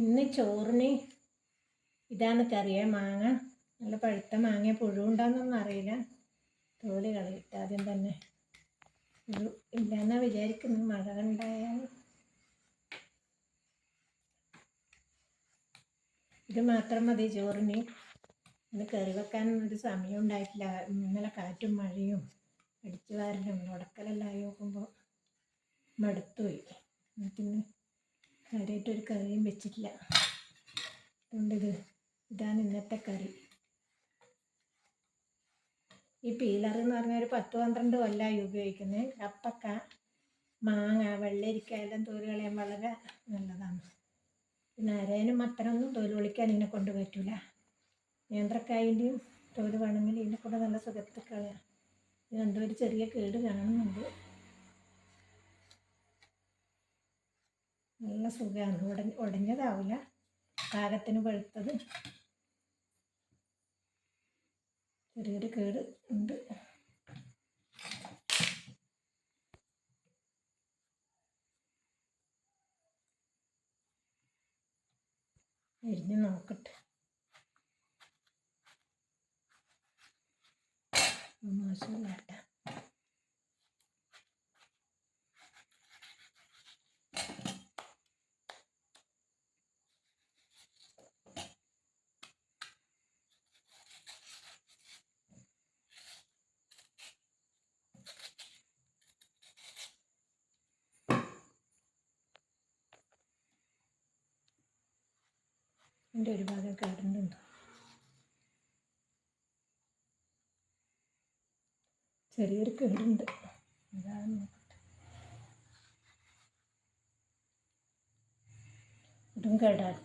ഇന്ന് ചോറിന് ഇതാണ് കറിയ. മാങ്ങ നല്ല പഴുത്ത മാങ്ങ. പുഴുണ്ടാന്നൊന്നും അറിയില്ല. തോല് കളയിട്ട് ആദ്യം തന്നെ. പുഴു ഇല്ലയെന്നാ വിചാരിക്കുന്നു. മഴ ഉണ്ടായാൽ ഇത് മാത്രം മതി ചോറിന്. ഇന്ന് കറി വെക്കാനൊന്നും സമയം ഉണ്ടായിട്ടില്ല. ഇന്നലെ കാറ്റും മഴയും അടിച്ചു വാരലും ഉടക്കലെല്ലാം ആയി നോക്കുമ്പോൾ മടുത്തുപോയി. എന്നിട്ടിന്ന് കാര്യമായിട്ടൊരു കറിയും വെച്ചിട്ടില്ല. അതുകൊണ്ട് ഇതാണ് ഇന്നത്തെ കറി. ഈ പീലർ എന്ന് പറഞ്ഞാൽ ഒരു 10-12 കൊല്ലമായി ഉപയോഗിക്കുന്നത്. കപ്പക്ക, മാങ്ങ, വെള്ളരിക്ക എല്ലാം തോല് കളയാൻ വളരെ നല്ലതാണ്. പിന്നെ അരേനും മത്തനൊന്നും തോല് പൊളിക്കാൻ ഇതിനെ കൊണ്ട് പറ്റില്ല. നേന്ത്രക്കായൻ്റെയും തോല് വേണമെങ്കിൽ ഇതിനെ കൊണ്ട് നല്ല സുഖത്തിൽ കളയാം. ഇതെന്തോ ഒരു ചെറിയ കേട് കാണുന്നുണ്ട്. നല്ല സുഖമാണ്. ഉടഞ്ഞതാവില്ല. പാകത്തിന് പഴുത്തത്. ചെറിയൊരു കേട് ഉണ്ട്. എരിഞ്ഞ് നോക്കട്ടെ. മോശമില്ല കേട്ടോ. എൻ്റെ ഒരു ഭാഗം കേടുന്നുണ്ട്. ചെറിയൊരു കേടുണ്ട്. അതാണ് നോക്കട്ടെ. ഇതും കേടാട്ട.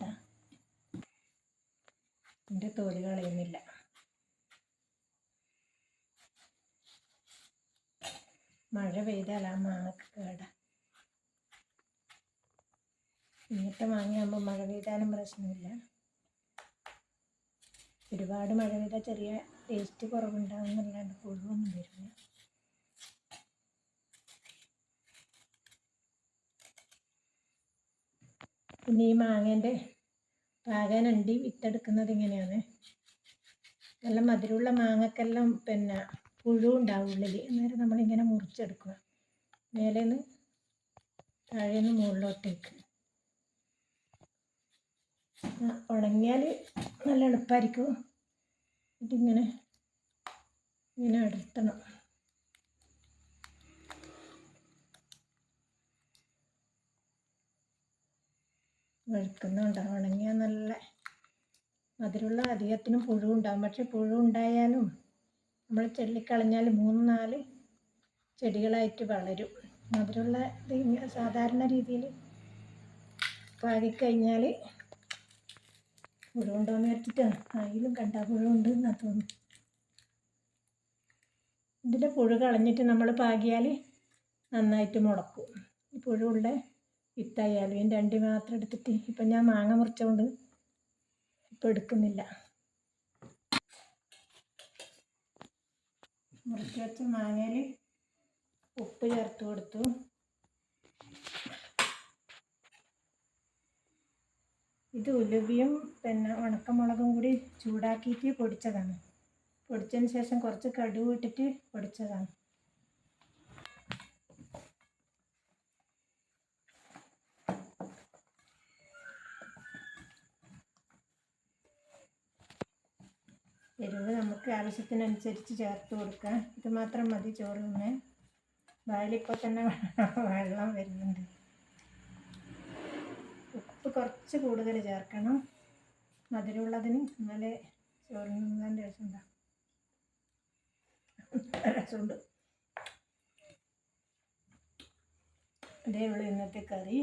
എൻ്റെ തോല് കളയുന്നില്ല. മഴ പെയ്താൽ ആ മാങ്ങക്ക് കേട. ഇങ്ങനത്തെ മാങ്ങയാകുമ്പോൾ മഴ പെയ്താലും പ്രശ്നമില്ല. ഒരുപാട് മഴ പെയ്താൽ ചെറിയ ടേസ്റ്റ് കുറവുണ്ടാകുന്നല്ലാണ്ട് പുഴുവൊന്നും വരില്ല. പിന്നെ ഈ മാങ്ങേൻ്റെ പാകാനണ്ടി വിത്തെടുക്കുന്നത് ഇങ്ങനെയാണ്. നല്ല മധുരമുള്ള മാങ്ങക്കെല്ലാം പിന്നെ പുഴു ഉണ്ടാവും ഉള്ളിൽ. അന്നേരം നമ്മളിങ്ങനെ മുറിച്ചെടുക്കുക. മേലേന്ന് താഴേന്ന് മുകളിലോട്ടേക്ക്. ഉണങ്ങിയാൽ നല്ല എളുപ്പമായിരിക്കും. ഇതിങ്ങനെ അടർത്തണം. വെളുക്കുന്നുണ്ടാവും. ഉണങ്ങിയാൽ നല്ല മധുരമുള്ള അധികത്തിനും പുഴു ഉണ്ടാകും. പക്ഷെ പുഴു ഉണ്ടായാലും നമ്മൾ ചെള്ളിക്കളഞ്ഞാൽ 3-4 ചെടികളായിട്ട് വളരും. മധുരമുള്ള സാധാരണ രീതിയിൽ പാകിക്കഴിഞ്ഞാൽ പുഴു ഉണ്ടോയെന്ന് വെച്ചിട്ടാണ്. അതിലും കണ്ട പുഴു ഉണ്ട് എന്നാ തോന്നുന്നു. ഇതിൻ്റെ പുഴു കളഞ്ഞിട്ട് നമ്മൾ പാകിയാൽ നന്നായിട്ട് മുളക്കും. ഈ പുഴുള്ള വിത്തായാലും ഇതിൻ്റെ അണ്ടി മാത്രം എടുത്തിട്ട് ഇപ്പം ഞാൻ മാങ്ങ മുറിച്ചുകൊണ്ട് ഇപ്പം എടുക്കുന്നില്ല. മുറിച്ച് വെച്ച മാങ്ങയിൽ ഉപ്പ് ചേർത്ത് കൊടുത്തു. ഇത് ഉലുവയും പിന്നെ ഉണക്കമുളകും കൂടി ചൂടാക്കിയിട്ട് പൊടിച്ചതാണ്. പൊടിച്ചതിന് ശേഷം കുറച്ച് കടുക് ഇട്ടിട്ട് പൊടിച്ചതാണ്. എരിവ് നമുക്ക് ആവശ്യത്തിനനുസരിച്ച് ചേർത്ത് കൊടുക്കാം. ഇത് മാത്രം മതി ചോറ് തിന്നാൻ. വായിലിപ്പോൾ തന്നെ വെള്ളം വരുന്നുണ്ട്. ഉപ്പ് കുറച്ച് കൂടുതൽ ചേർക്കണം മധുരമുള്ളതിന്. എന്നാലേ ചോറിന് തിന്നാൻ രസമുണ്ട്. അതേ ഉള്ളൂ ഇന്നത്തെ കറി.